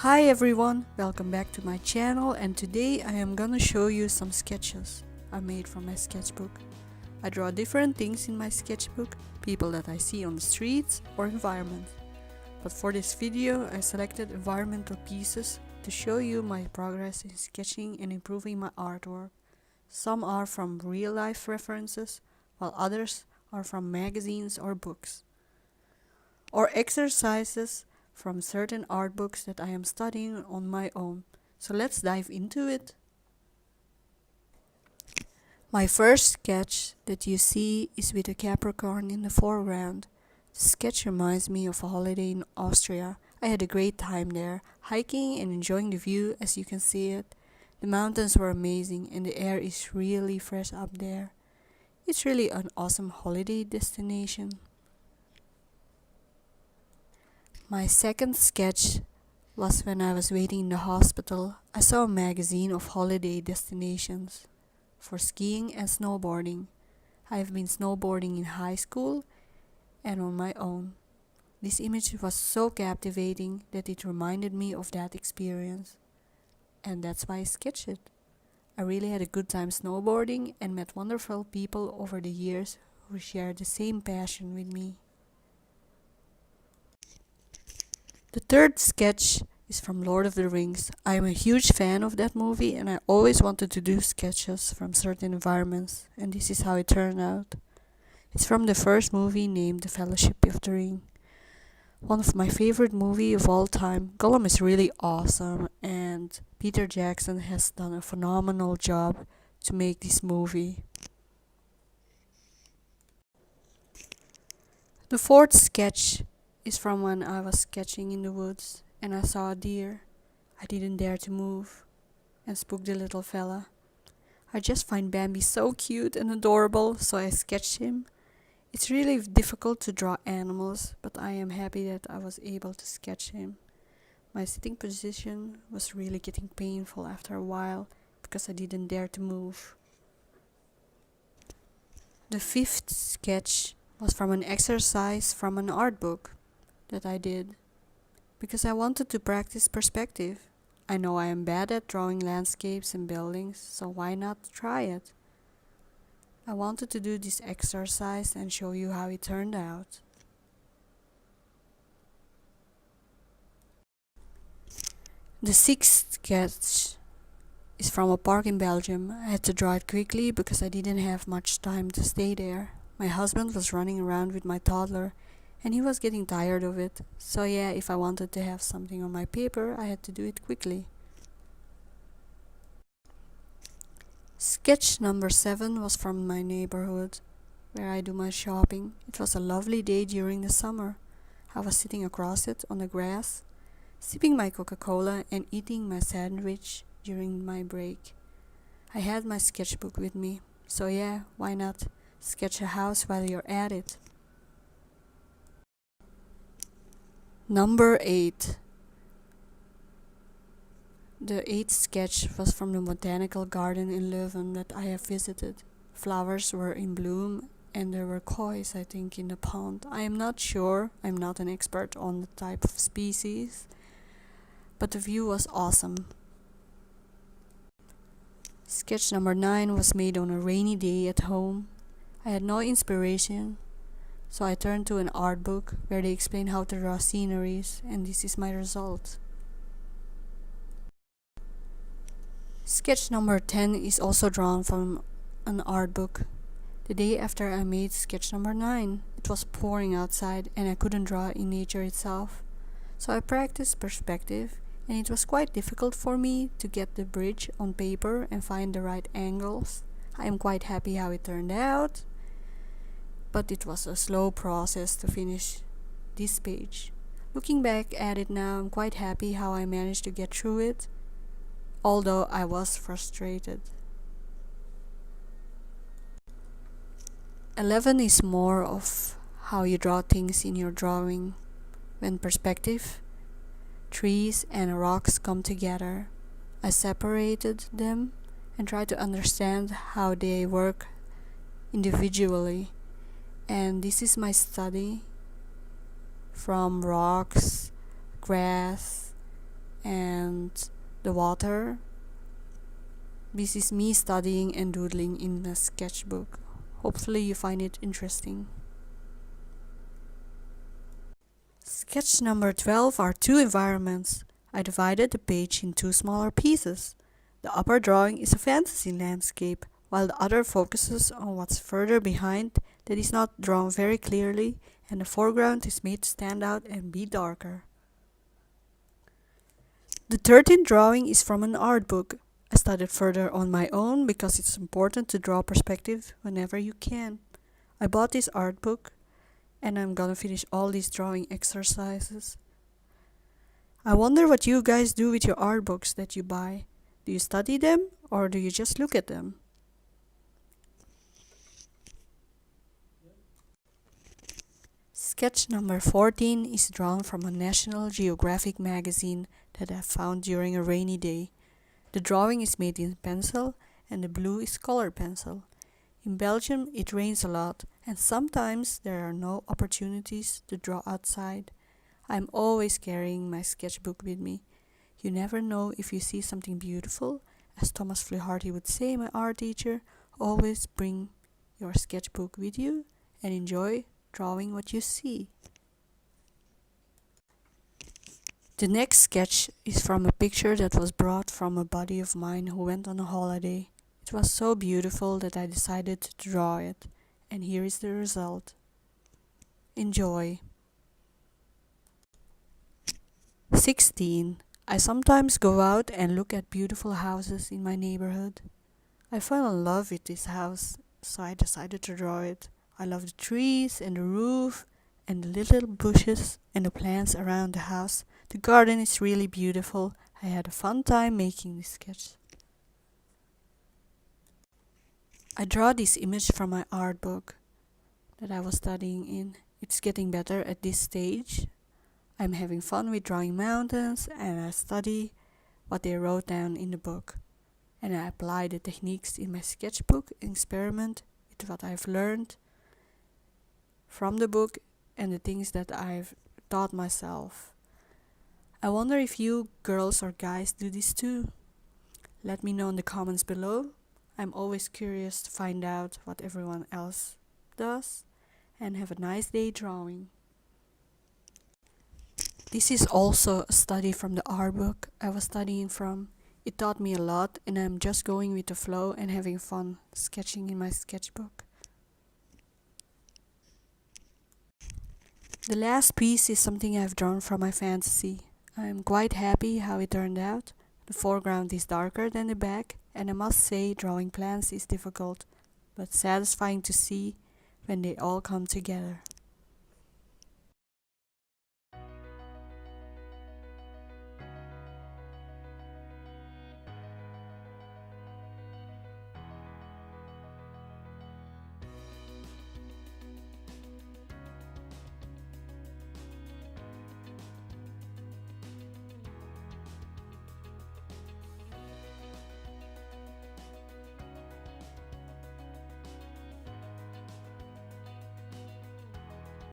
Hi everyone, welcome back to my channel, and today I am gonna show you some sketches I made from my sketchbook. I draw different things in my sketchbook, people that I see on the streets or environment. But for this video I selected environmental pieces to show you my progress in sketching and improving my artwork. Some are from real life references, while others are from magazines or books. Or exercises from certain art books that I am studying on my own. So let's dive into it. My first sketch that you see is with a Capricorn in the foreground. The sketch reminds me of a holiday in Austria. I had a great time there, hiking and enjoying the view as you can see it. The mountains were amazing and the air is really fresh up there. It's really an awesome holiday destination. My second sketch was when I was waiting in the hospital. I saw a magazine of holiday destinations for skiing and snowboarding. I have been snowboarding in high school and on my own. This image was so captivating that it reminded me of that experience. And that's why I sketched it. I really had a good time snowboarding and met wonderful people over the years who shared the same passion with me. The third sketch is from Lord of the Rings. I am a huge fan of that movie and I always wanted to do sketches from certain environments, and this is how it turned out. It's from the first movie named The Fellowship of the Ring. One of my favorite movies of all time. Gollum is really awesome and Peter Jackson has done a phenomenal job to make this movie. The fourth sketch is from when I was sketching in the woods and I saw a deer. I didn't dare to move and spooked the little fella. I just find Bambi so cute and adorable, so I sketched him. It's really difficult to draw animals, but I am happy that I was able to sketch him. My sitting position was really getting painful after a while because I didn't dare to move. The fifth sketch was from an exercise from an art book that I did because I wanted to practice perspective. I know I am bad at drawing landscapes and buildings, so why not try it? I wanted to do this exercise and show you how it turned out. The sixth sketch is from a park in Belgium. I had to draw it quickly because I didn't have much time to stay there. My husband was running around with my toddler and he was getting tired of it. So yeah, if I wanted to have something on my paper, I had to do it quickly. Sketch number 7 was from my neighborhood, where I do my shopping. It was a lovely day during the summer. I was sitting across it on the grass, sipping my Coca-Cola and eating my sandwich during my break. I had my sketchbook with me, so yeah, why not sketch a house while you're at it. Number 8. The 8th sketch was from the botanical garden in Leuven that I have visited. Flowers were in bloom and there were koi's, I think, in the pond. I am not sure, I'm not an expert on the type of species, but the view was awesome. Sketch number 9 was made on a rainy day at home. I had no inspiration, so I turned to an art book where they explain how to draw sceneries, and this is my result. Sketch number 10 is also drawn from an art book. The day after I made sketch number 9, it was pouring outside and I couldn't draw in nature itself. So I practiced perspective and it was quite difficult for me to get the bridge on paper and find the right angles. I am quite happy how it turned out, but it was a slow process to finish this page. Looking back at it now, I'm quite happy how I managed to get through it, although I was frustrated. 11 is more of how you draw things in your drawing. When perspective, trees and rocks come together, I separated them and tried to understand how they work individually. And this is my study from rocks, grass, and the water. This is me studying and doodling in a sketchbook. Hopefully you find it interesting. Sketch number 12 are two environments. I divided the page in two smaller pieces. The upper drawing is a fantasy landscape, while the other focuses on what's further behind that is not drawn very clearly, and the foreground is made to stand out and be darker. The 13th drawing is from an art book. I studied further on my own because it's important to draw perspective whenever you can. I bought this art book and I'm gonna finish all these drawing exercises. I wonder what you guys do with your art books that you buy. Do you study them or do you just look at them? Sketch number 14 is drawn from a National Geographic magazine that I found during a rainy day. The drawing is made in pencil and the blue is colored pencil. In Belgium it rains a lot and sometimes there are no opportunities to draw outside. I'm always carrying my sketchbook with me. You never know if you see something beautiful. As Thomas Fluharty would say, my art teacher, always bring your sketchbook with you and enjoy drawing what you see. The next sketch is from a picture that was brought from a buddy of mine who went on a holiday. It was so beautiful that I decided to draw it, and here is the result. Enjoy. 16. I sometimes go out and look at beautiful houses in my neighborhood. I fell in love with this house, so I decided to draw it. I love the trees and the roof and the little bushes and the plants around the house. The garden is really beautiful. I had a fun time making this sketch. I draw this image from my art book that I was studying in. It's getting better at this stage. I'm having fun with drawing mountains and I study what they wrote down in the book. And I apply the techniques in my sketchbook and experiment with what I've learned from the book and the things that I've taught myself. I wonder if you girls or guys do this too. Let me know in the comments below. I'm always curious to find out what everyone else does. And have a nice day drawing. This is also a study from the art book I was studying from. It taught me a lot and I'm just going with the flow and having fun sketching in my sketchbook. The last piece is something I've drawn from my fantasy. I am quite happy how it turned out. The foreground is darker than the back and I must say drawing plants is difficult, but satisfying to see when they all come together.